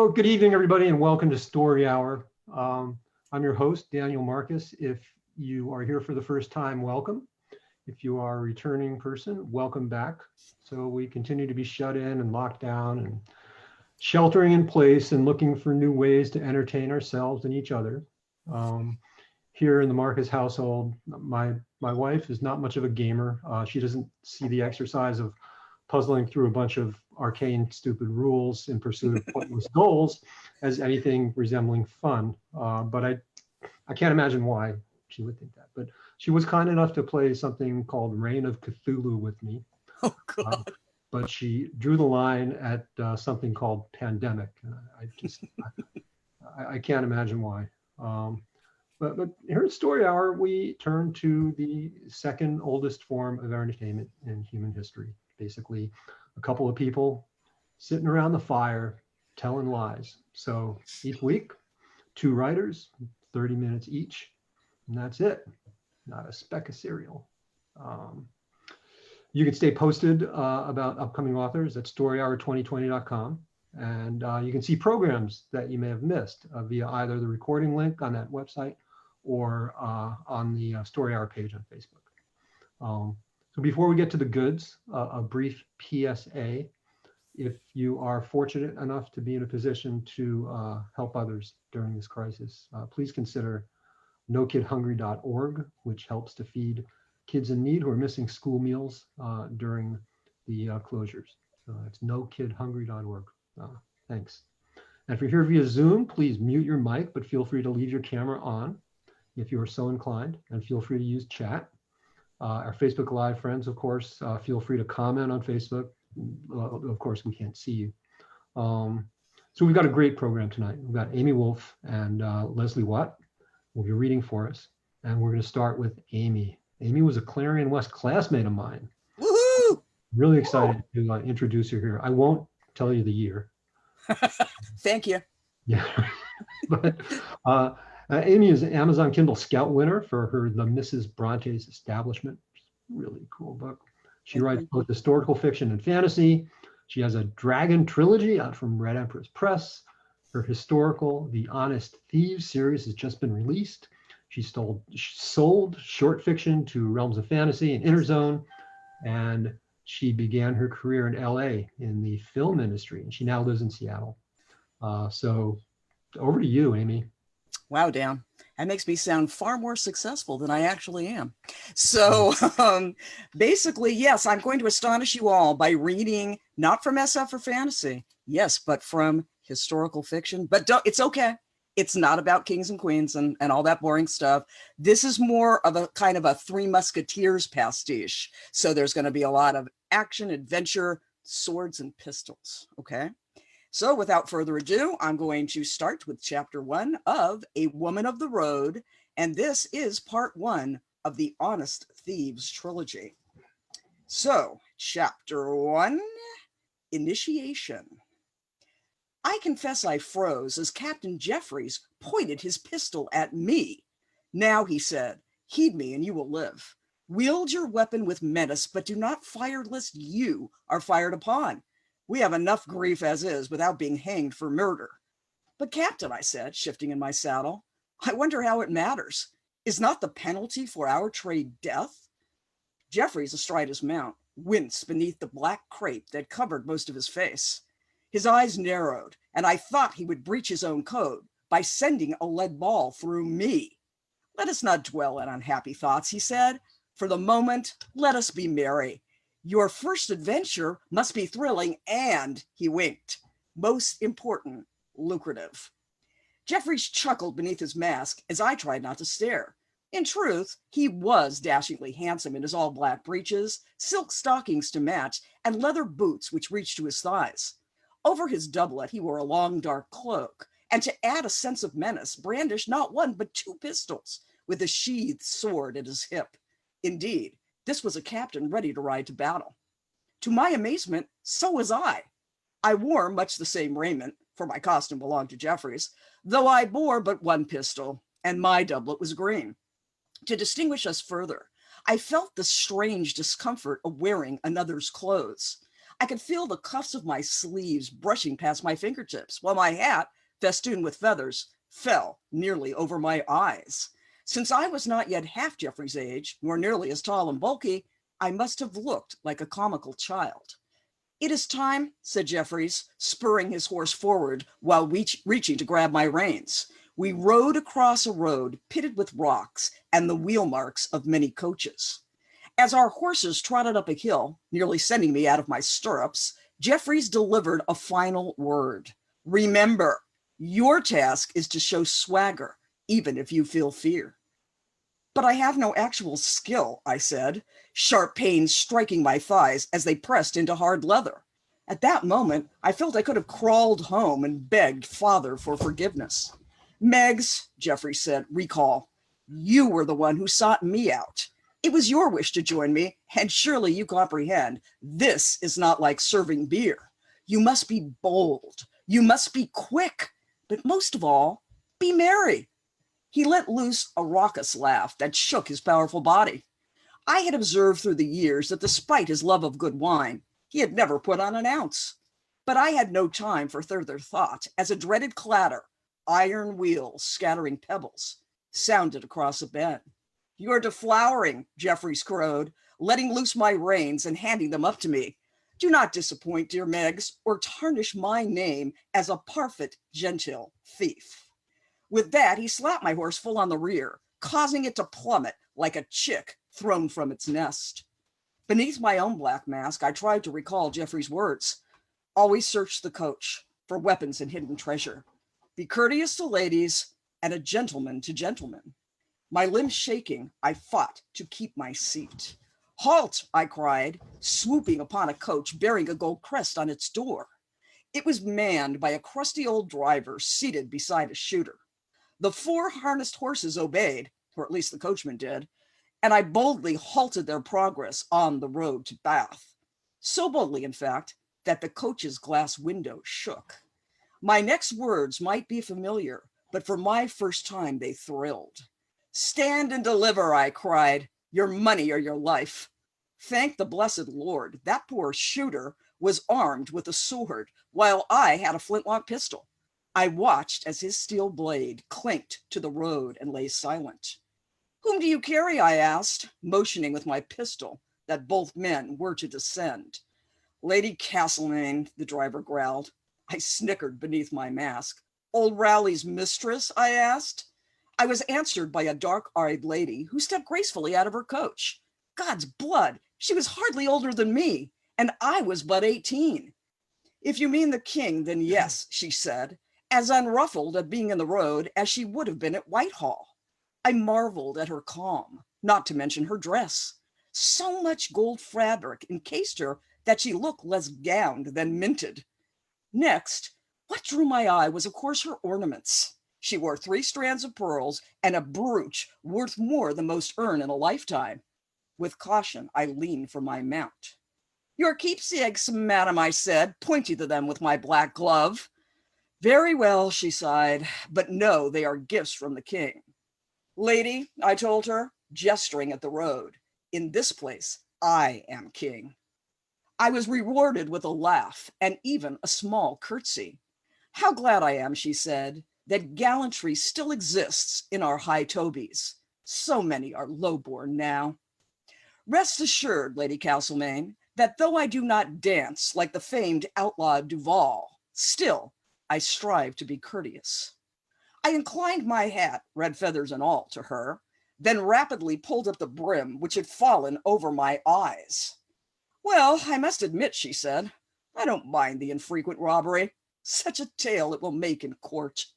Oh, good evening, everybody, and welcome to Story Hour. I'm your host, Daniel Marcus. If you are here for the first time, welcome. If you are a returning person, welcome back. So we continue to be shut in and locked down and sheltering in place and looking for new ways to entertain ourselves and each other. Here in the Marcus household, my wife is not much of a gamer. She doesn't see the exercise of puzzling through a bunch of arcane, stupid rules in pursuit of pointless goals as anything resembling fun. But I can't imagine why she would think that. But she was kind enough to play something called Reign of Cthulhu with me. Oh, God. But she drew the line at something called Pandemic. I can't imagine why. But here at Story Hour, we turn to the second oldest form of entertainment in human history. Basically, a couple of people sitting around the fire telling lies. So each week, two writers, 30 minutes each, and that's it. Not a speck of cereal. You can stay posted about upcoming authors at storyhour2020.com. And you can see programs that you may have missed via either the recording link on that website or on the Story Hour page on Facebook. So before we get to the goods, a brief PSA. If you are fortunate enough to be in a position to help others during this crisis, please consider nokidhungry.org, which helps to feed kids in need who are missing school meals during the closures. So it's nokidhungry.org. Thanks. And if you're here via Zoom, please mute your mic, but feel free to leave your camera on if you are so inclined, and feel free to use chat. Our Facebook Live friends, of course, feel free to comment on Facebook. Of course, we can't see you. So we've got a great program tonight. We've got Amy Wolf and Leslie Watt will be reading for us. And we're going to start with Amy. Amy was a Clarion West classmate of mine. Woohoo! Really excited to introduce her here. I won't tell you the year. Thank you. Yeah, but Amy is an Amazon Kindle Scout winner for her The Mrs. Bronte's Establishment. Really cool book. She writes both historical fiction and fantasy. She has a dragon trilogy out from Red Empress Press. Her historical The Honest Thieves series has just been released. She sold short fiction to Realms of Fantasy and Interzone, and she began her career in LA in the film industry, and she now lives in Seattle. So over to you, Amy. Wow, Dan, that makes me sound far more successful than I actually am. So basically, yes, I'm going to astonish you all by reading not from SF or fantasy, yes, but from historical fiction. But it's okay. It's not about kings and queens and all that boring stuff. This is more of a kind of a Three Musketeers pastiche. So there's going to be a lot of action, adventure, swords, and pistols. Okay. So without further ado, I'm going to start with chapter 1 of A Woman of the Road. And this is part 1 of the Honest Thieves trilogy. So chapter 1, Initiation. I confess I froze as Captain Jeffries pointed his pistol at me. Now, he said, heed me and you will live. Wield your weapon with menace, but do not fire lest you are fired upon. We have enough grief as is without being hanged for murder. But Captain, I said, shifting in my saddle, I wonder how it matters. Is not the penalty for our trade death? Jeffries, astride his mount, winced beneath the black crape that covered most of his face. His eyes narrowed, and I thought he would breach his own code by sending a lead ball through me. Let us not dwell on unhappy thoughts, he said. For the moment, let us be merry. Your first adventure must be thrilling and, he winked, most important, lucrative. Jeffries chuckled beneath his mask as I tried not to stare. In truth, he was dashingly handsome in his all-black breeches, silk stockings to match, and leather boots which reached to his thighs. Over his doublet, he wore a long, dark cloak, and to add a sense of menace, brandished not one but 2 pistols, with a sheathed sword at his hip. Indeed, this was a captain ready to ride to battle. To my amazement, so was I. I wore much the same raiment, for my costume belonged to Jeffries, though I bore but 1 pistol, and my doublet was green. To distinguish us further, I felt the strange discomfort of wearing another's clothes. I could feel the cuffs of my sleeves brushing past my fingertips, while my hat, festooned with feathers, fell nearly over my eyes. Since I was not yet half Jeffrey's age, nor nearly as tall and bulky, I must have looked like a comical child. "It is time," said Jeffries, spurring his horse forward while reaching to grab my reins. We rode across a road pitted with rocks and the wheel marks of many coaches. As our horses trotted up a hill, nearly sending me out of my stirrups, Jeffries delivered a final word. "Remember, your task is to show swagger, even if you feel fear." "But I have no actual skill," I said, sharp pains striking my thighs as they pressed into hard leather. At that moment, I felt I could have crawled home and begged father for forgiveness. "Megs," Jeffrey said, "recall. You were the one who sought me out. It was your wish to join me, and surely you comprehend this is not like serving beer. You must be bold. You must be quick. But most of all, be merry." He let loose a raucous laugh that shook his powerful body. I had observed through the years that despite his love of good wine, he had never put on an ounce. But I had no time for further thought as a dreaded clatter, iron wheels scattering pebbles, sounded across a bend. "You're deflowering," Jeffries crowed, letting loose my reins and handing them up to me. "Do not disappoint, dear Megs, or tarnish my name as a parfait gentile thief." With that, he slapped my horse full on the rear, causing it to plummet like a chick thrown from its nest. Beneath my own black mask, I tried to recall Jeffrey's words. "Always search the coach for weapons and hidden treasure. Be courteous to ladies and a gentleman to gentlemen." My limbs shaking, I fought to keep my seat. "Halt!" I cried, swooping upon a coach bearing a gold crest on its door. It was manned by a crusty old driver seated beside a shooter. The 4 harnessed horses obeyed, or at least the coachman did, and I boldly halted their progress on the road to Bath. So boldly, in fact, that the coach's glass window shook. My next words might be familiar, but for my first time they thrilled. "Stand and deliver," I cried, "your money or your life." Thank the blessed Lord, that poor shooter was armed with a sword, while I had a flintlock pistol. I watched as his steel blade clinked to the road and lay silent. "Whom do you carry?" I asked, motioning with my pistol that both men were to descend. "Lady Castlemaine," the driver growled. I snickered beneath my mask. "Old Rowley's mistress?" I asked. I was answered by a dark-eyed lady who stepped gracefully out of her coach. God's blood, she was hardly older than me, and I was but 18. "If you mean the king, then yes," she said, as unruffled at being in the road as she would have been at Whitehall. I marveled at her calm, not to mention her dress. So much gold fabric encased her that she looked less gowned than minted. Next, what drew my eye was, of course, her ornaments. She wore 3 strands of pearls and a brooch worth more than most earn in a lifetime. With caution, I leaned from my mount. "Your keepsakes, madam," I said, pointing to them with my black glove. "Very well," she sighed, "but no, they are gifts from the king." "Lady," I told her, gesturing at the road, "in this place, I am king." I was rewarded with a laugh and even a small curtsy. "How glad I am," she said, "that gallantry still exists in our high tobies. So many are low-born now. Rest assured, Lady Castlemaine, that though I do not dance like the famed outlaw Duval, still I strive to be courteous." I inclined my hat, red feathers and all, to her, then rapidly pulled up the brim, which had fallen over my eyes. "Well, I must admit," she said, "I don't mind the infrequent robbery. Such a tale it will make in court."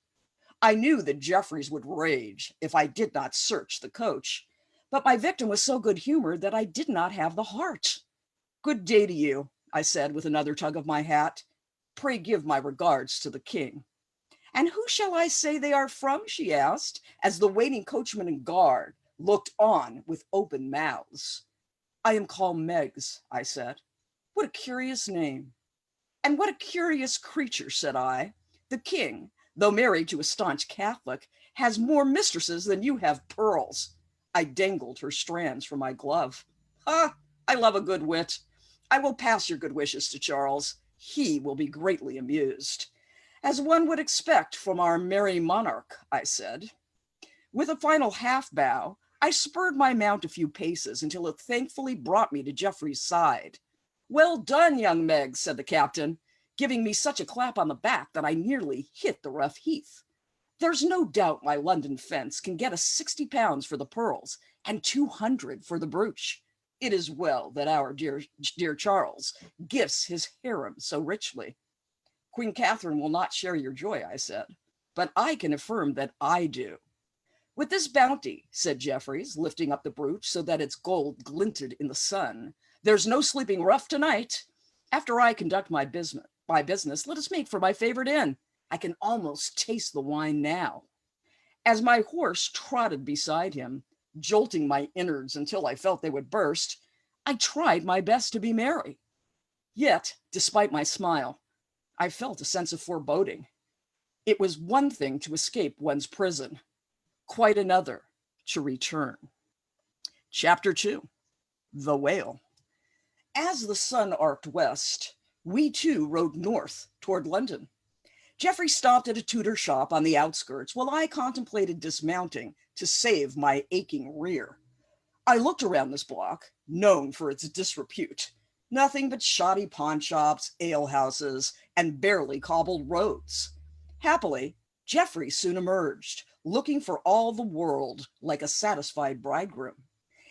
I knew that Jeffries would rage if I did not search the coach, but my victim was so good-humored that I did not have the heart. "Good day to you," I said with another tug of my hat. "Pray give my regards to the king." "And who shall I say they are from?" she asked, as the waiting coachman and guard looked on with open mouths. "I am called Meggs," I said. "What a curious name." "And what a curious creature," said I. "The king, though married to a staunch Catholic, has more mistresses than you have pearls." I dangled her strands from my glove. "Ah, I love a good wit. I will pass your good wishes to Charles. He will be greatly amused. As one would expect from our merry monarch, I said. With a final half bow, I spurred my mount a few paces until it thankfully brought me to Geoffrey's side. Well done, young Meg, said the captain, giving me such a clap on the back that I nearly hit the rough heath. There's no doubt my London fence can get us £60 for the pearls and 200 for the brooch. It is well that our dear Charles gifts his harem so richly. Queen Catherine will not share your joy, I said, but I can affirm that I do. With this bounty, said Jeffreys, lifting up the brooch so that its gold glinted in the sun, there's no sleeping rough tonight. After I conduct my business, let us make for my favorite inn. I can almost taste the wine now. As my horse trotted beside him, jolting my innards until I felt they would burst, I tried my best to be merry. Yet, despite my smile, I felt a sense of foreboding. It was one thing to escape one's prison, quite another to return. Chapter 2, The Whale. As the sun arced west, we too rode north toward London. Geoffrey stopped at a tutor shop on the outskirts while I contemplated dismounting to save my aching rear. I looked around this block, known for its disrepute. Nothing but shoddy pawn shops, alehouses, and barely cobbled roads. Happily, Geoffrey soon emerged, looking for all the world like a satisfied bridegroom.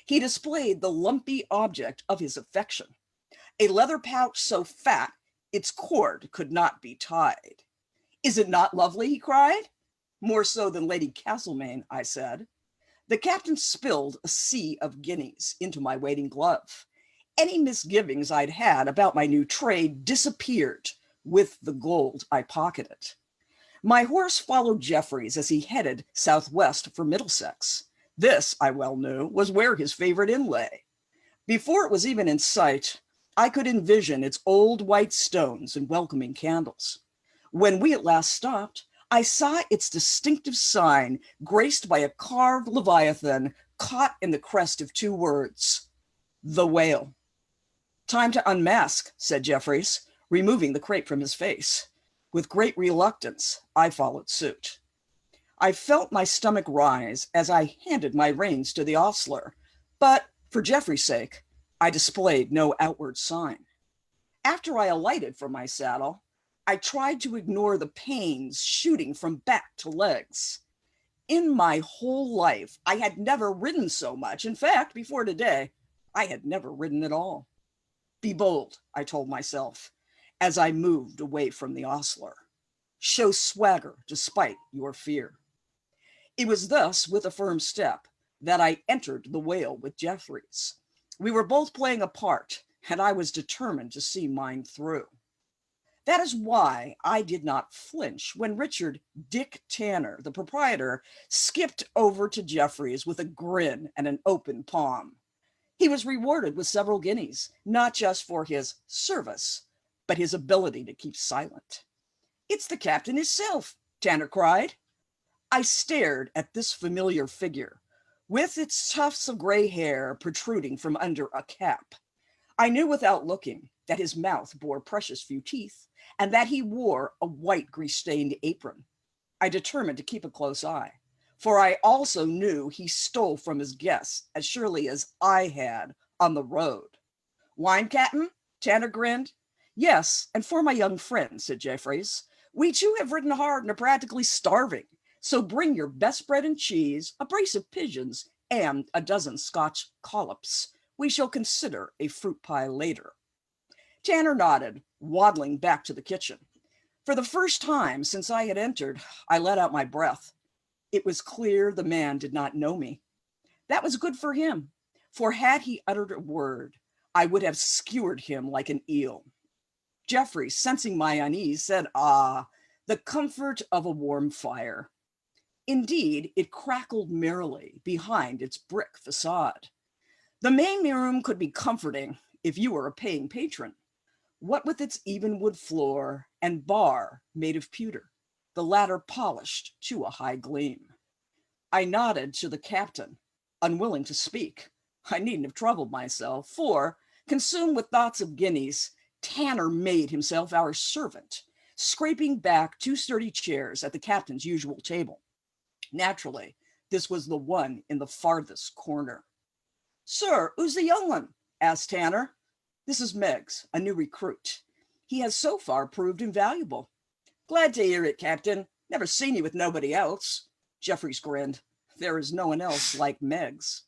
He displayed the lumpy object of his affection, a leather pouch so fat its cord could not be tied. Is it not lovely? He cried. More so than Lady Castlemaine, I said. The captain spilled a sea of guineas into my waiting glove. Any misgivings I'd had about my new trade disappeared with the gold I pocketed. My horse followed Jeffreys as he headed southwest for Middlesex. This, I well knew, was where his favorite inn lay. Before it was even in sight, I could envision its old white stones and welcoming candles. When we at last stopped, I saw its distinctive sign graced by a carved leviathan caught in the crest of two words, The Whale. Time to unmask, said Jeffreys, removing the crepe from his face. With great reluctance, I followed suit. I felt my stomach rise as I handed my reins to the ostler, but for Jeffrey's sake, I displayed no outward sign. After I alighted from my saddle, I tried to ignore the pains shooting from back to legs. In my whole life, I had never ridden so much. In fact, before today, I had never ridden at all. Be bold, I told myself, as I moved away from the ostler. Show swagger despite your fear. It was thus, with a firm step, that I entered the Whale with Jeffreys. We were both playing a part, and I was determined to see mine through. That is why I did not flinch when Richard Dick Tanner, the proprietor, skipped over to Jeffreys with a grin and an open palm. He was rewarded with several guineas, not just for his service, but his ability to keep silent. It's the captain himself, Tanner cried. I stared at this familiar figure, with its tufts of gray hair protruding from under a cap. I knew without looking that his mouth bore precious few teeth, and that he wore a white grease-stained apron. I determined to keep a close eye, for I also knew he stole from his guests as surely as I had on the road. Wine, Captain? Tanner grinned. Yes, and for my young friend, said Jeffreys. We too have ridden hard and are practically starving, so bring your best bread and cheese, a brace of pigeons, and a dozen Scotch collops. We shall consider a fruit pie later. Tanner nodded, waddling back to the kitchen. For the first time since I had entered, I let out my breath. It was clear the man did not know me. That was good for him, for had he uttered a word, I would have skewered him like an eel. Geoffrey, sensing my unease, said, the comfort of a warm fire. Indeed, it crackled merrily behind its brick facade. The main room could be comforting if you were a paying patron. What with its even wood floor and bar made of pewter, the latter polished to a high gleam. I nodded to the captain, unwilling to speak. I needn't have troubled myself, for, Consumed with thoughts of guineas, Tanner made himself our servant, scraping back 2 sturdy chairs at the captain's usual table. Naturally, this was the one in the farthest corner. "Sir, who's the young one?" asked Tanner. "This is Meggs, a new recruit. He has so far proved invaluable." "Glad to hear it, Captain. Never seen you with nobody else." Jeffries grinned. "There is no one else like Meggs."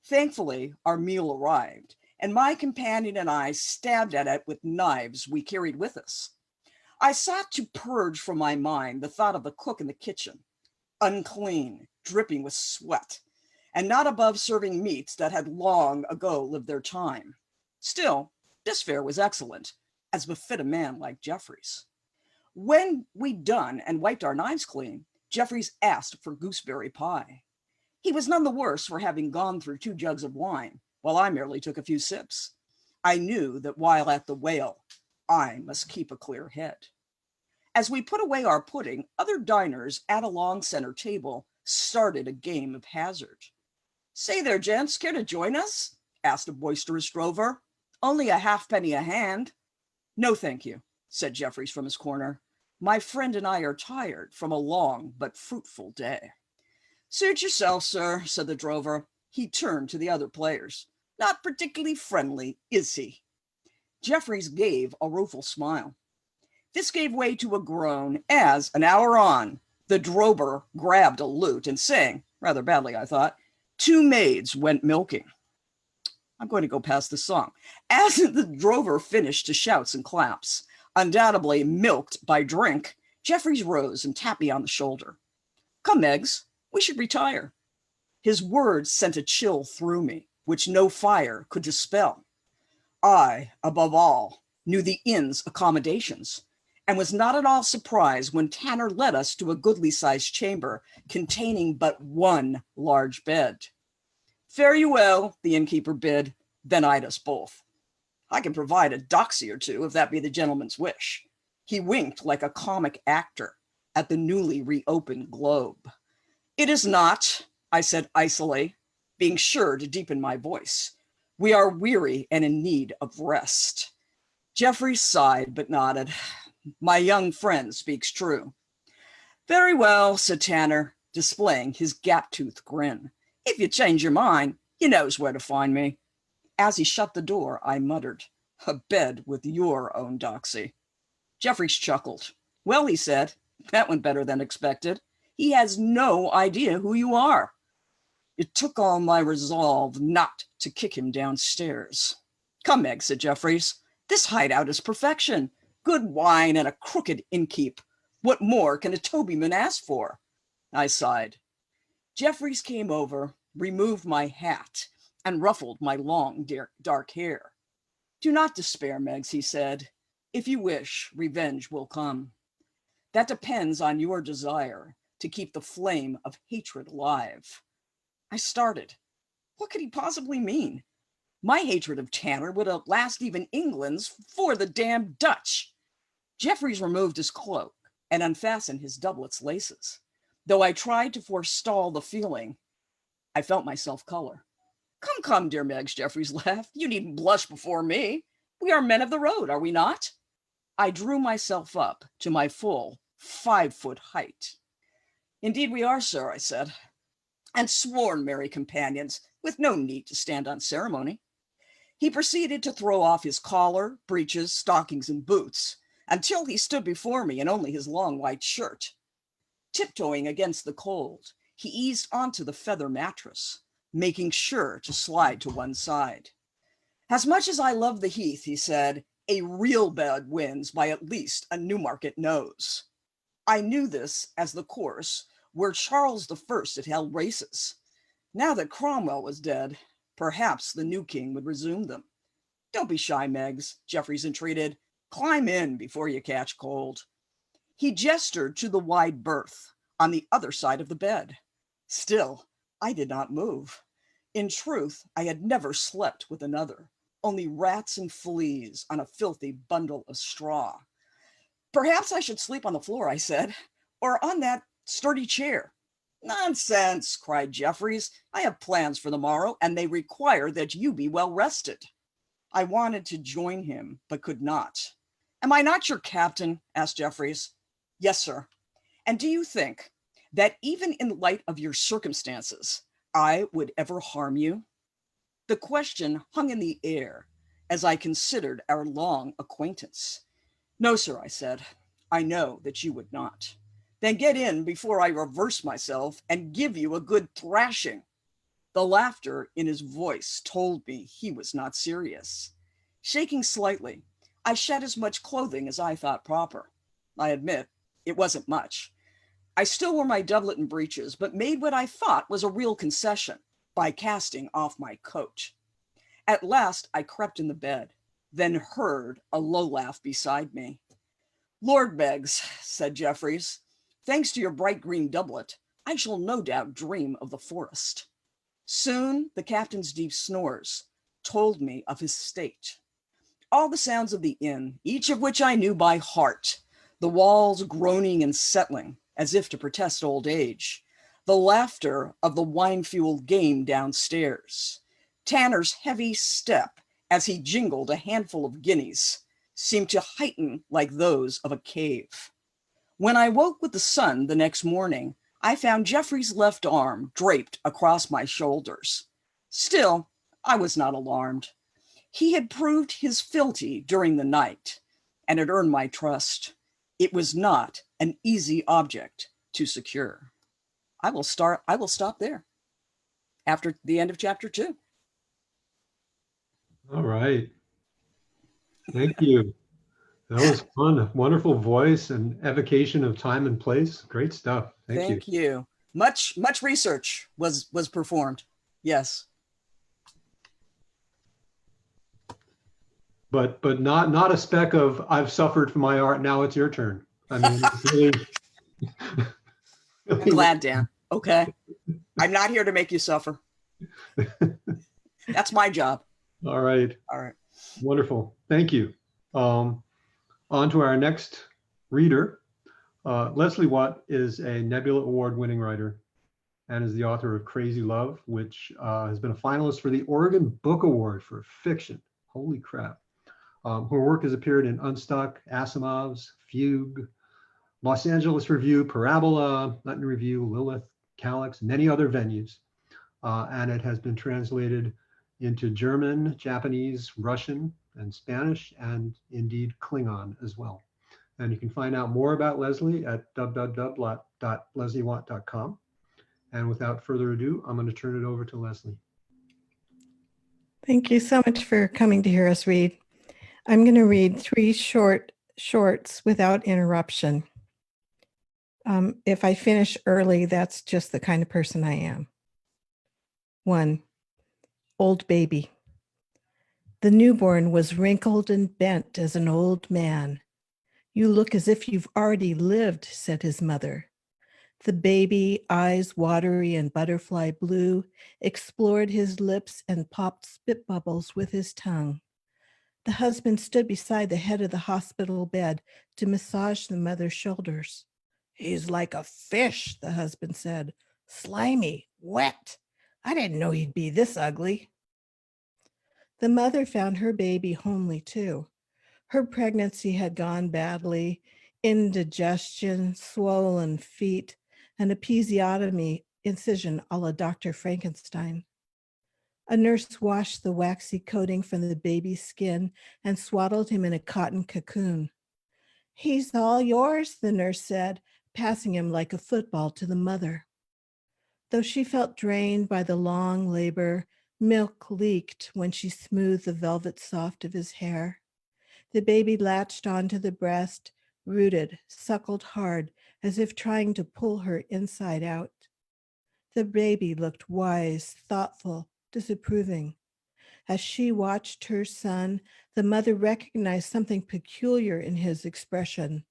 Thankfully, our meal arrived, and my companion and I stabbed at it with knives we carried with us. I sought to purge from my mind the thought of the cook in the kitchen, unclean, dripping with sweat, and not above serving meats that had long ago lived their time. Still, this fare was excellent, as befit a man like Jeffries. When we'd done and wiped our knives clean, Jeffries asked for gooseberry pie. He was none the worse for having gone through 2 jugs of wine, while I merely took a few sips. I knew that while at the whale, I must keep a clear head. As we put away our pudding, other diners at a long center table started a game of hazard. "Say there, gents, care to join us?" asked a boisterous drover. "Only a halfpenny a hand." "No, thank you," said Jeffries from his corner. "My friend and I are tired from a long but fruitful day." "Suit yourself, sir," said the drover. He turned to the other players. "Not particularly friendly, is he?" Jeffries gave a rueful smile. This gave way to a groan as, an hour on, the drover grabbed a lute and sang, rather badly I thought, "Two maids went milking." I'm going to go past the song. As the drover finished to shouts and claps, undoubtedly milked by drink, Jeffries rose and tapped me on the shoulder. "Come, Meggs, we should retire." His words sent a chill through me, which no fire could dispel. I, above all, knew the inn's accommodations, and was not at all surprised when Tanner led us to a goodly-sized chamber containing but one large bed. "Fare you well," the innkeeper bid, then eyed us both. "I can provide a doxy or two, if that be the gentleman's wish." He winked like a comic actor at the newly reopened globe. "It is not," I said icily, being sure to deepen my voice. "We are weary and in need of rest." Jeffries sighed but nodded. "My young friend speaks true." "Very well," said Tanner, displaying his gap-toothed grin. "If you change your mind, you knows where to find me." As he shut the door, I muttered, "A bed with your own doxy." Jeffries chuckled. "Well," he said, "that went better than expected. He has no idea who you are." It took all my resolve not to kick him downstairs. "Come, Meg," said Jeffries. "This hideout is perfection. Good wine and a crooked innkeep. What more can a Tobyman ask for?" I sighed. Jeffries came over, removed my hat, and ruffled my long, dark hair. "Do not despair, Meggs," he said. "If you wish, revenge will come. That depends on your desire to keep the flame of hatred alive." I started. What could he possibly mean? My hatred of Tanner would outlast even England's for the damned Dutch. Jeffries removed his cloak and unfastened his doublet's laces. Though I tried to forestall the feeling, I felt myself color. "Come, come, dear Meggs," Jeffries laughed. "You needn't blush before me. We are men of the road, are we not?" I drew myself up to my full 5-foot height. "Indeed we are, sir," I said, "and sworn merry companions, with no need to stand on ceremony." He proceeded to throw off his collar, breeches, stockings, and boots, until he stood before me in only his long white shirt. Tiptoeing against the cold, he eased onto the feather mattress, making sure to slide to one side. "As much as I love the heath," he said, "a real bed wins by at least a Newmarket nose." I knew this as the course where Charles I had held races. Now that Cromwell was dead, perhaps the new king would resume them. "Don't be shy, Meggs," Jeffries entreated. "Climb in before you catch cold." He gestured to the wide berth on the other side of the bed. Still, I did not move. In truth, I had never slept with another, only rats and fleas on a filthy bundle of straw. "Perhaps I should sleep on the floor," I said, "or on that sturdy chair." "Nonsense," cried Jeffries. "I have plans for the morrow, and they require that you be well rested." I wanted to join him, but could not. Am I not your captain? Asked Jeffries. Yes, sir. And do you think that even in light of your circumstances, I would ever harm you? The question hung in the air as I considered our long acquaintance. No, sir, I said. I know that you would not. Then get in before I reverse myself and give you a good thrashing. The laughter in his voice told me he was not serious. Shaking slightly, I shed as much clothing as I thought proper. I admit, it wasn't much. I still wore my doublet and breeches, but made what I thought was a real concession by casting off my coat. At last, I crept in the bed, then heard a low laugh beside me. Lord Beggs, said Jeffries, thanks to your bright green doublet, I shall no doubt dream of the forest. Soon the captain's deep snores told me of his state. All the sounds of the inn, each of which I knew by heart, the walls groaning and settling as if to protest old age, the laughter of the wine-fueled game downstairs, Tanner's heavy step as he jingled a handful of guineas, seemed to heighten like those of a cave. When I woke with the sun the next morning, I found Jeffrey's left arm draped across my shoulders. Still, I was not alarmed. He had proved his fealty during the night and had earned my trust. It was not an easy object to secure. I will stop there after the end of chapter 2. All right. Thank you. That was fun. A wonderful voice and evocation of time and place. Great stuff. Thank you. Thank you. Much research was performed. Yes. But not a speck of I've suffered for my art. Now it's your turn. I mean, really, I'm glad, Dan. Okay. I'm not here to make you suffer. That's my job. All right. All right. Wonderful. Thank you. On to our next reader. Leslie Watt is a Nebula Award-winning writer and is the author of Crazy Love, which has been a finalist for the Oregon Book Award for fiction. Holy crap. Her work has appeared in Unstuck, Asimov's, Fugue, Los Angeles Review, Parabola, Latin Review, Lilith, Calyx, many other venues. And it has been translated into German, Japanese, Russian, and Spanish, and indeed Klingon as well. And you can find out more about Leslie at www.lesliewatt.com. And without further ado, I'm going to turn it over to Leslie. Thank you so much for coming to hear us read. I'm going to read 3 shorts without interruption. If I finish early, that's just the kind of person I am. 1, Old Baby. The newborn was wrinkled and bent as an old man. You look as if you've already lived, said his mother. The baby, eyes watery and butterfly blue, explored his lips and popped spit bubbles with his tongue. The husband stood beside the head of the hospital bed to massage the mother's shoulders. He's like a fish, the husband said. Slimy, wet. I didn't know he'd be this ugly. The mother found her baby homely too. Her pregnancy had gone badly, indigestion, swollen feet, and episiotomy incision a la Dr. Frankenstein. A nurse washed the waxy coating from the baby's skin and swaddled him in a cotton cocoon. He's all yours, the nurse said, passing him like a football to the mother. Though she felt drained by the long labor, milk leaked when she smoothed the velvet soft of his hair. The baby latched onto the breast, rooted, suckled hard, as if trying to pull her inside out. The baby looked wise, thoughtful, disapproving. As she watched her son, the mother recognized something peculiar in his expression.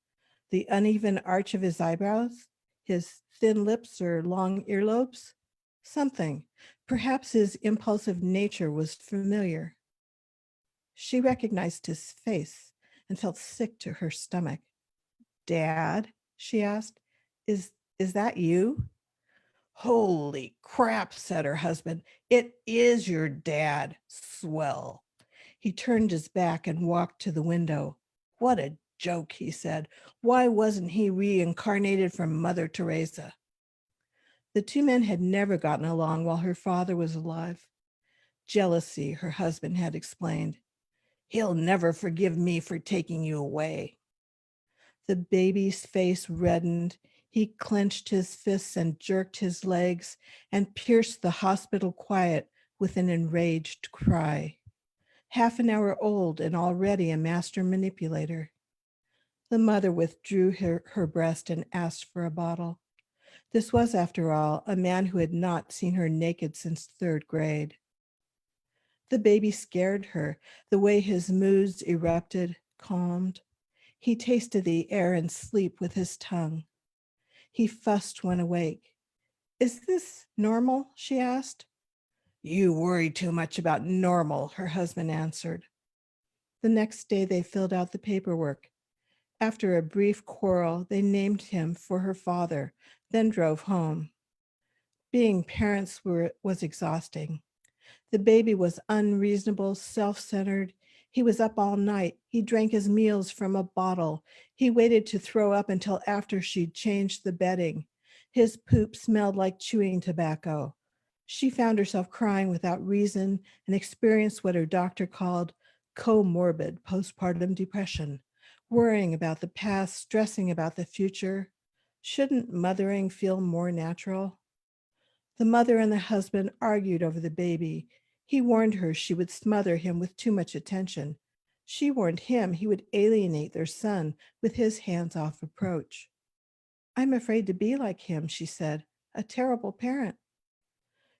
The uneven arch of his eyebrows, his thin lips or long earlobes, something. Perhaps his impulsive nature was familiar. She recognized his face and felt sick to her stomach. Dad, she asked, is that you? Holy crap, said her husband. It is your dad. Swell. He turned his back and walked to the window. What a joke, he said. Why wasn't he reincarnated from Mother Teresa? The two men had never gotten along while her father was alive. Jealousy, her husband had explained. He'll never forgive me for taking you away. The baby's face reddened. He clenched his fists and jerked his legs and pierced the hospital quiet with an enraged cry. Half an hour old and already a master manipulator. The mother withdrew her breast and asked for a bottle. This was, after all, a man who had not seen her naked since third grade. The baby scared her, the way his moods erupted, calmed. He tasted the air and sleep with his tongue. He fussed when awake. Is this normal? She asked. You worry too much about normal, her husband answered. The next day they filled out the paperwork. After a brief quarrel, they named him for her father, then drove home. Being parents was exhausting. The baby was unreasonable, self-centered. He was up all night. He drank his meals from a bottle. He waited to throw up until after she'd changed the bedding. His poop smelled like chewing tobacco. She found herself crying without reason and experienced what her doctor called comorbid postpartum depression, worrying about the past, stressing about the future. Shouldn't mothering feel more natural? The mother and the husband argued over the baby. He warned her she would smother him with too much attention. She warned him he would alienate their son with his hands-off approach. I'm afraid to be like him, she said, a terrible parent.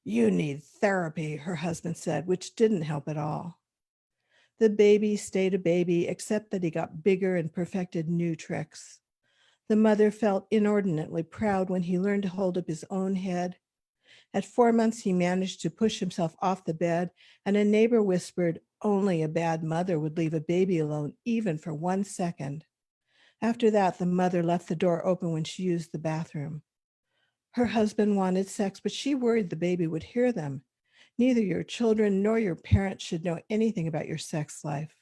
You need therapy, her husband said, which didn't help at all. The baby stayed a baby, except that he got bigger and perfected new tricks. The mother felt inordinately proud when he learned to hold up his own head. At 4 months, he managed to push himself off the bed, and a neighbor whispered, only a bad mother would leave a baby alone, even for 1 second. After that, the mother left the door open when she used the bathroom. Her husband wanted sex, but she worried the baby would hear them. Neither your children nor your parents should know anything about your sex life.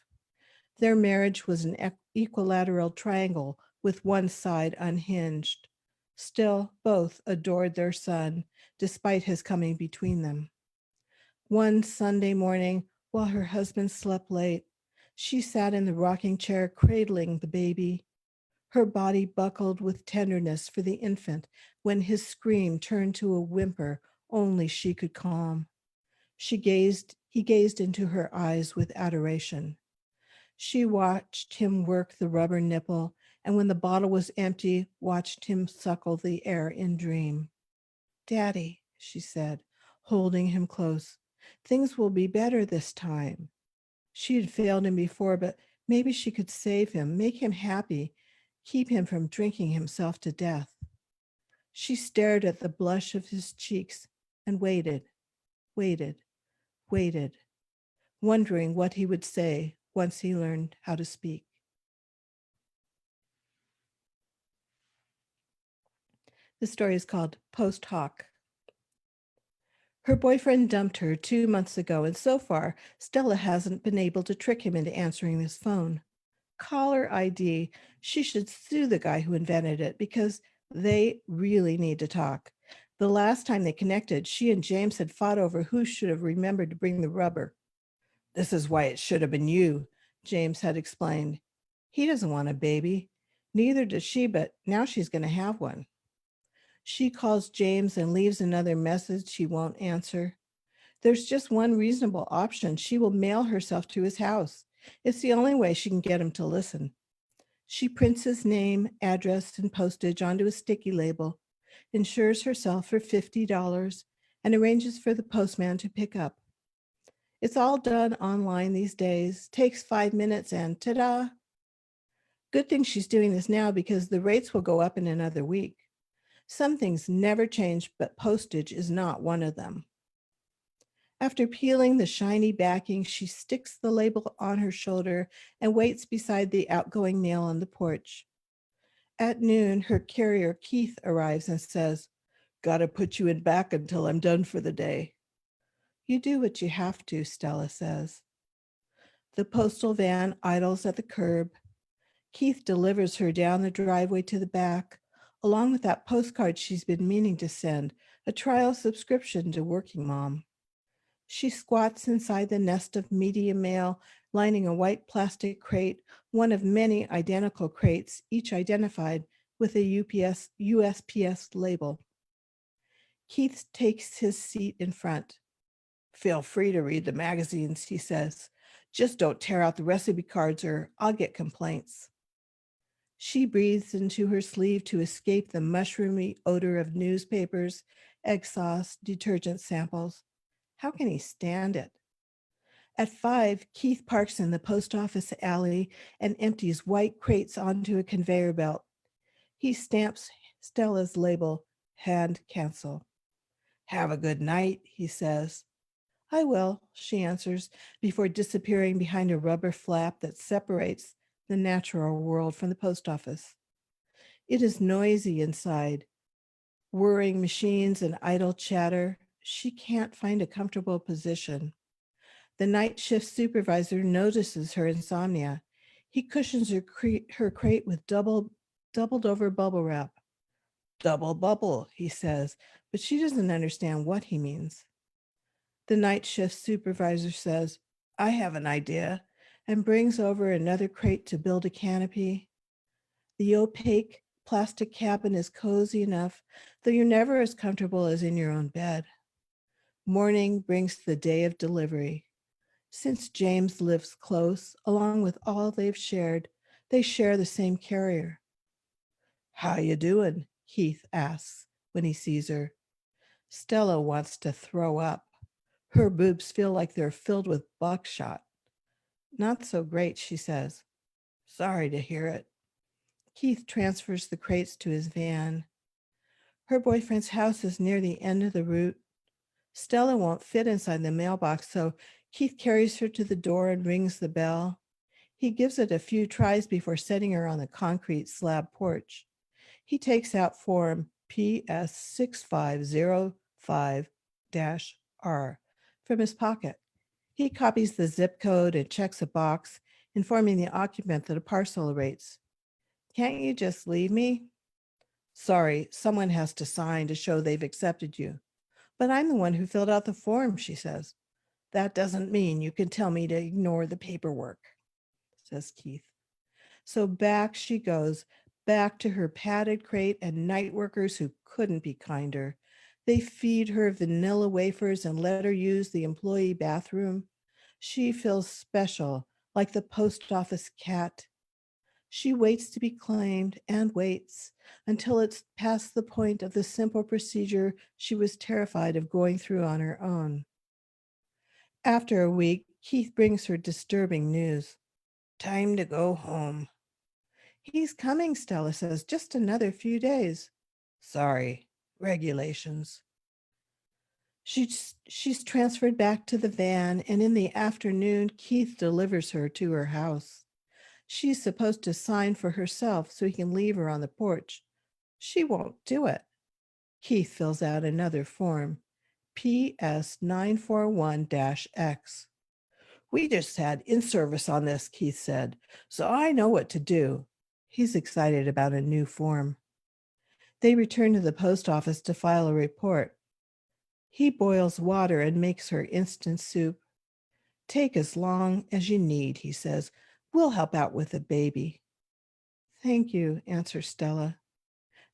Their marriage was an equilateral triangle with one side unhinged. Still, both adored their son, despite his coming between them. One Sunday morning, while her husband slept late, she sat in the rocking chair cradling the baby. Her body buckled with tenderness for the infant when his scream turned to a whimper only she could calm. He gazed into her eyes with adoration. She watched him work the rubber nipple, and when the bottle was empty, watched him suckle the air in dream. Daddy, she said, holding him close, things will be better this time. She had failed him before, but maybe she could save him, make him happy, keep him from drinking himself to death. She stared at the blush of his cheeks and waited, waited, wondering what he would say once he learned how to speak. The story is called Post Hoc. Her boyfriend dumped her 2 months ago, and so far, Stella hasn't been able to trick him into answering his phone. Caller ID, she should sue the guy who invented it because they really need to talk. The last time they connected, she and James had fought over who should have remembered to bring the rubber. This is why it should have been you, James had explained. He doesn't want a baby. Neither does she, but now she's going to have one. She calls James and leaves another message he won't answer. There's just one reasonable option. She will mail herself to his house. It's the only way she can get him to listen. She prints his name, address, and postage onto a sticky label, insures herself for $50, and arranges for the postman to pick up. It's all done online these days, takes 5 minutes, and ta-da! Good thing she's doing this now because the rates will go up in another week. Some things never change, but postage is not one of them. After peeling the shiny backing, she sticks the label on her shoulder and waits beside the outgoing mail on the porch. At noon, her carrier, Keith, arrives and says, "Gotta put you in back until I'm done for the day." You do what you have to, Stella says. The postal van idles at the curb. Keith delivers her down the driveway to the back, along with that postcard she's been meaning to send, a trial subscription to Working Mom. She squats inside the nest of media mail, lining a white plastic crate, one of many identical crates, each identified with a USPS label. Keith takes his seat in front. Feel free to read the magazines, he says. Just don't tear out the recipe cards or I'll get complaints. She breathes into her sleeve to escape the mushroomy odor of newspapers, egg sauce, detergent samples. How can he stand it? At 5, Keith parks in the post office alley and empties white crates onto a conveyor belt. He stamps Stella's label, hand cancel. Have a good night, he says. I will, she answers, before disappearing behind a rubber flap that separates the natural world from the post office. It is noisy inside, whirring machines and idle chatter. She can't find a comfortable position. The night shift supervisor notices her insomnia. He cushions her crate with doubled over bubble wrap. Double bubble, he says, but she doesn't understand what he means. The night shift supervisor says, I have an idea, and brings over another crate to build a canopy. The opaque plastic cabin is cozy enough, though you're never as comfortable as in your own bed. Morning brings the day of delivery. Since James lives close, along with all they've shared, they share the same carrier. How you doing? Keith asks when he sees her. Stella wants to throw up. Her boobs feel like they're filled with buckshot. Not so great, she says. Sorry to hear it. Keith transfers the crates to his van. Her boyfriend's house is near the end of the route. Stella won't fit inside the mailbox, so Keith carries her to the door and rings the bell. He gives it a few tries before setting her on the concrete slab porch. He takes out form PS6505-R from his pocket. He copies the zip code and checks a box, informing the occupant that a parcel awaits. Can't you just leave me? Sorry, someone has to sign to show they've accepted you. But I'm the one who filled out the form, she says. That doesn't mean you can tell me to ignore the paperwork, says Keith. So back she goes, back to her padded crate and night workers who couldn't be kinder. They feed her vanilla wafers and let her use the employee bathroom. She feels special, like the post office cat. She waits to be claimed and waits until it's past the point of the simple procedure she was terrified of going through on her own. After a week, Keith brings her disturbing news. Time to go home. He's coming, Stella says, just another few days. Sorry, regulations. She's transferred back to the van, and in the afternoon, Keith delivers her to her house. She's supposed to sign for herself so he can leave her on the porch. She won't do it. Keith fills out another form, PS941-X. We just had in-service on this, Keith said, so I know what to do. He's excited about a new form. They return to the post office to file a report. He boils water and makes her instant soup. Take as long as you need, he says. We'll help out with the baby. Thank you, answers Stella.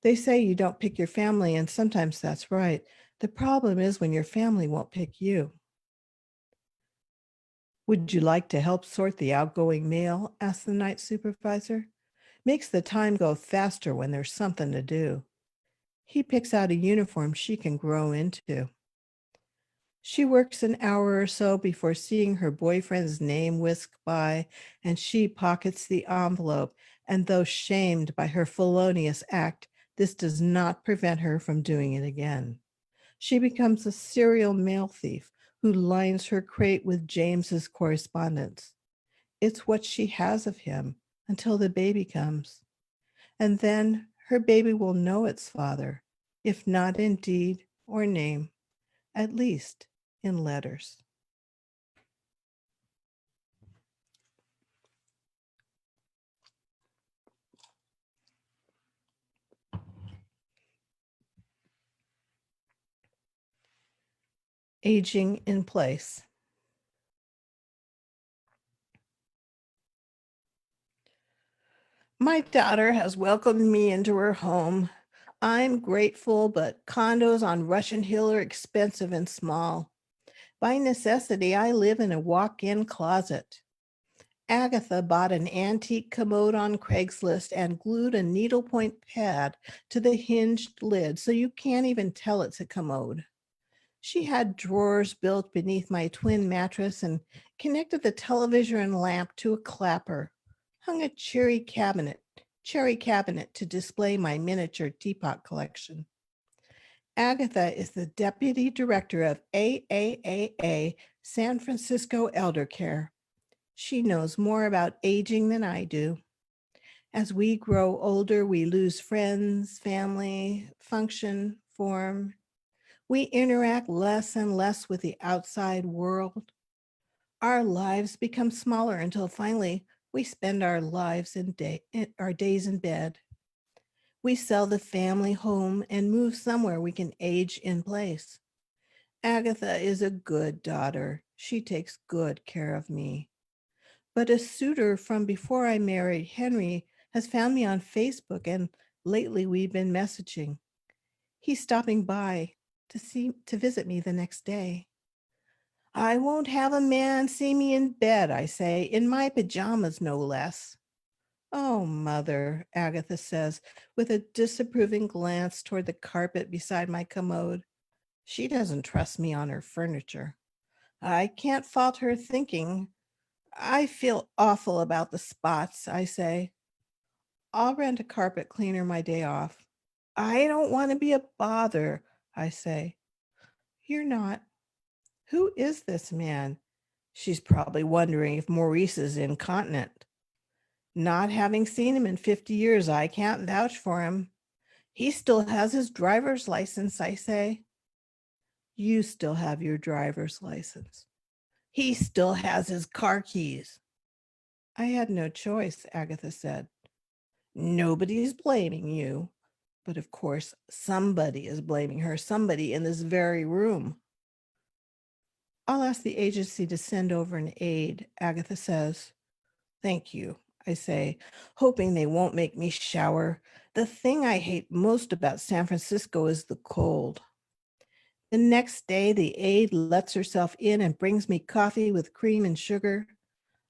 They say you don't pick your family, and sometimes that's right. The problem is when your family won't pick you. Would you like to help sort the outgoing mail? Asks the night supervisor. Makes the time go faster when there's something to do. He picks out a uniform she can grow into. She works an hour or so before seeing her boyfriend's name whisk by, and she pockets the envelope. And though shamed by her felonious act, this does not prevent her from doing it again. She becomes a serial mail thief who lines her crate with James's correspondence. It's what she has of him until the baby comes. And then her baby will know its father, if not in deed or name, at least in letters. Aging in place. My daughter has welcomed me into her home. I'm grateful, but condos on Russian Hill are expensive and small. By necessity, I live in a walk-in closet. Agatha bought an antique commode on Craigslist and glued a needlepoint pad to the hinged lid so you can't even tell it's a commode. She had drawers built beneath my twin mattress and connected the television and lamp to a clapper. Hung a cherry cabinet to display my miniature teapot collection. Agatha is the deputy director of AAAA San Francisco Elder Care. She knows more about aging than I do. As we grow older, we lose friends, family, function, form. We interact less and less with the outside world. Our lives become smaller until finally we spend our our days in bed. We sell the family home and move somewhere we can age in place. Agatha is a good daughter. She takes good care of me. But a suitor from before I married Henry has found me on Facebook, and lately we've been messaging. He's stopping by to visit me the next day. I won't have a man see me in bed, I say, in my pajamas no less. Oh, mother, Agatha says, with a disapproving glance toward the carpet beside my commode. She doesn't trust me on her furniture. I can't fault her thinking. I feel awful about the spots, I say. I'll rent a carpet cleaner my day off. I don't want to be a bother, I say. You're not. Who is this man? She's probably wondering if Maurice is incontinent. Not having seen him in 50 years, I can't vouch for him. He still has his driver's license, I say. You still have your driver's license. He still has his car keys. I had no choice, Agatha said. Nobody's blaming you. But of course, somebody is blaming her, somebody in this very room. I'll ask the agency to send over an aide, Agatha says. Thank you, I say, hoping they won't make me shower. The thing I hate most about San Francisco is the cold. The next day, the aide lets herself in and brings me coffee with cream and sugar.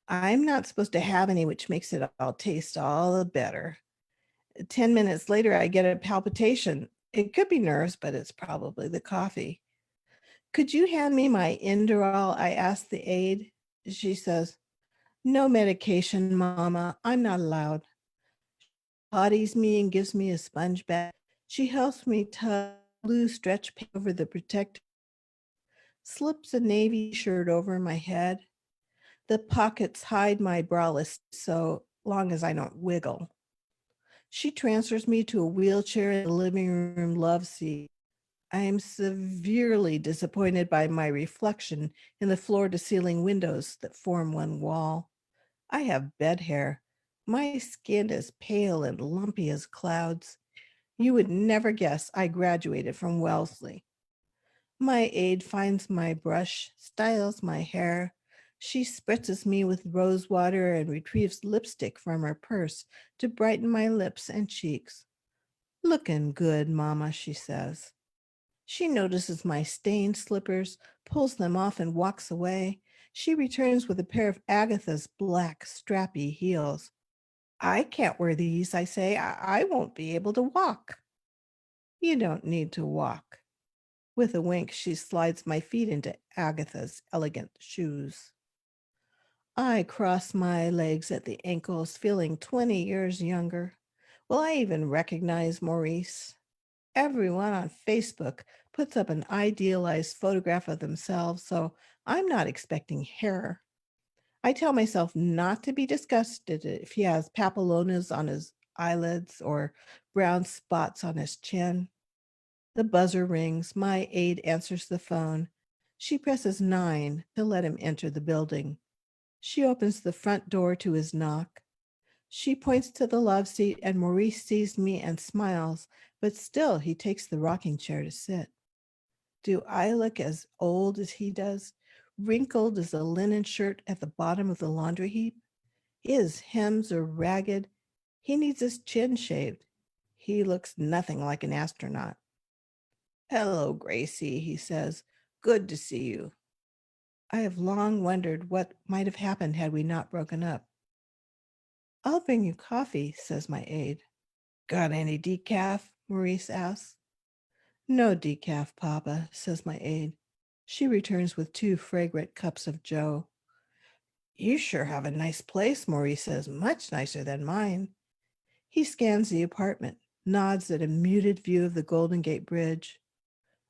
I'm not supposed to have any, which makes it all taste all the better. 10 minutes later, I get a palpitation. It could be nerves, but it's probably the coffee. Could you hand me my Inderal? I asked the aide. She says, no medication, Mama. I'm not allowed. Potties me and gives me a sponge bath. She helps me tuck blue stretch pants over the protector, slips a navy shirt over my head. The pockets hide my braless so long as I don't wiggle. She transfers me to a wheelchair in the living room love seat. I am severely disappointed by my reflection in the floor-to-ceiling windows that form one wall. I have bed hair. My skin is pale and lumpy as clouds. You would never guess I graduated from Wellesley. My aide finds my brush, styles my hair. She spritzes me with rose water and retrieves lipstick from her purse to brighten my lips and cheeks. Looking good, Mama, she says. She notices my stained slippers, pulls them off and walks away. She returns with a pair of Agatha's black strappy heels. I can't wear these, I say. I won't be able to walk. You don't need to walk. With a wink, she slides my feet into Agatha's elegant shoes. I cross my legs at the ankles, feeling 20 years younger. Will I even recognize Maurice? Everyone on Facebook puts up an idealized photograph of themselves, so I'm not expecting hair. I tell myself not to be disgusted if he has papillonas on his eyelids or brown spots on his chin. The buzzer rings. My aide answers the phone. She presses 9 to let him enter the building. She opens the front door to his knock. She points to the love seat, and Maurice sees me and smiles, but still he takes the rocking chair to sit. Do I look as old as he does, wrinkled as a linen shirt at the bottom of the laundry heap? His hems are ragged. He needs his chin shaved. He looks nothing like an astronaut. Hello, Gracie, he says. Good to see you. I have long wondered what might have happened had we not broken up. I'll bring you coffee, says my aide. Got any decaf? Maurice asks. No decaf, Papa, says my aide. She returns with 2 fragrant cups of joe. You sure have a nice place, Maurice says, much nicer than mine. He scans the apartment, nods at a muted view of the Golden Gate Bridge.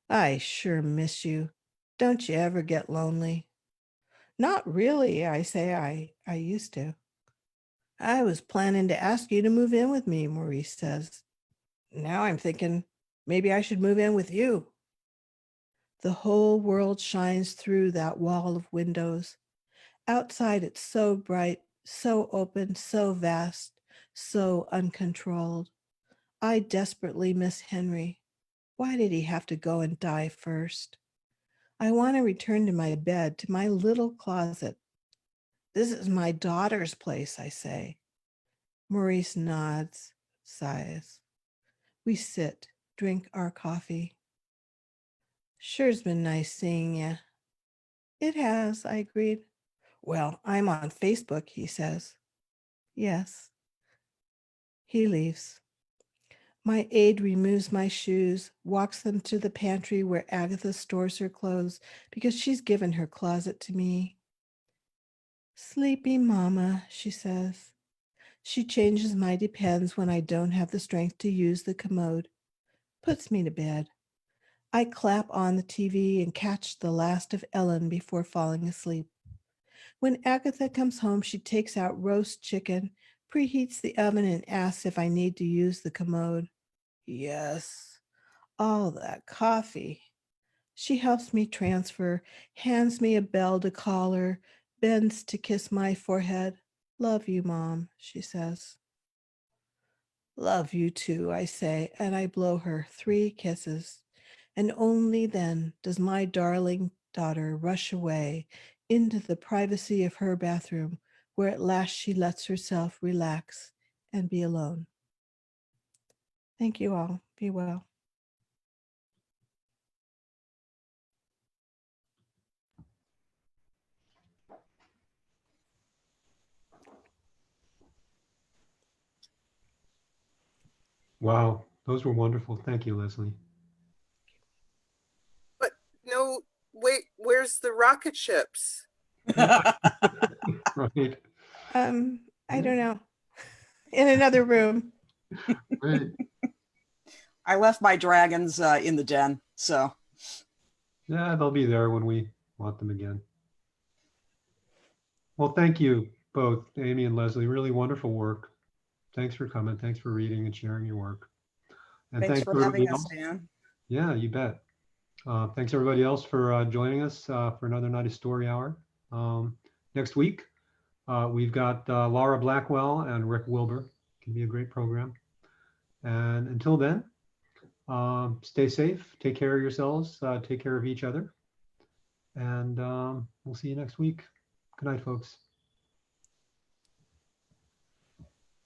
I sure miss you. Don't you ever get lonely? Not really, I say. I used to. I was planning to ask you to move in with me, Maurice says. Now I'm thinking maybe I should move in with you. The whole world shines through that wall of windows. Outside, it's so bright, so open, so vast, so uncontrolled. I desperately miss Henry. Why did he have to go and die first? I want to return to my bed, to my little closet. This is my daughter's place, I say. Maurice nods, sighs. We sit, drink our coffee. Sure's been nice seeing you. It has, I agreed. Well, I'm on Facebook, he says. Yes. He leaves. My aide removes my shoes, walks them to the pantry where Agatha stores her clothes because she's given her closet to me. Sleepy mama, she says. She changes my depends when I don't have the strength to use the commode, puts me to bed. I clap on the TV and catch the last of Ellen before falling asleep. When Agatha comes home, she takes out roast chicken, preheats the oven, and asks if I need to use the commode. Yes, all that coffee. She helps me transfer, hands me a bell to call her, bends to kiss my forehead. Love you, Mom, she says. Love you too, I say, and I blow her 3 kisses. And only then does my darling daughter rush away into the privacy of her bathroom, where at last she lets herself relax and be alone. Thank you all. Be well. Wow, those were wonderful. Thank you, Leslie. But no, wait, where's the rocket ships? Right. I don't know. In another room. Right. I left my dragons in the den, so. Yeah, they'll be there when we want them again. Well, thank you both, Amy and Leslie. Really wonderful work. Thanks for coming. Thanks for reading and sharing your work. And Thanks thanks for to everybody having us, else. Dan. Yeah, you bet. Thanks everybody else for joining us for another night of Story Hour. Next week, we've got Laura Blackwell and Rick Wilbur. Can be a great program. And until then, stay safe, take care of yourselves, take care of each other. And we'll see you next week. Good night, folks.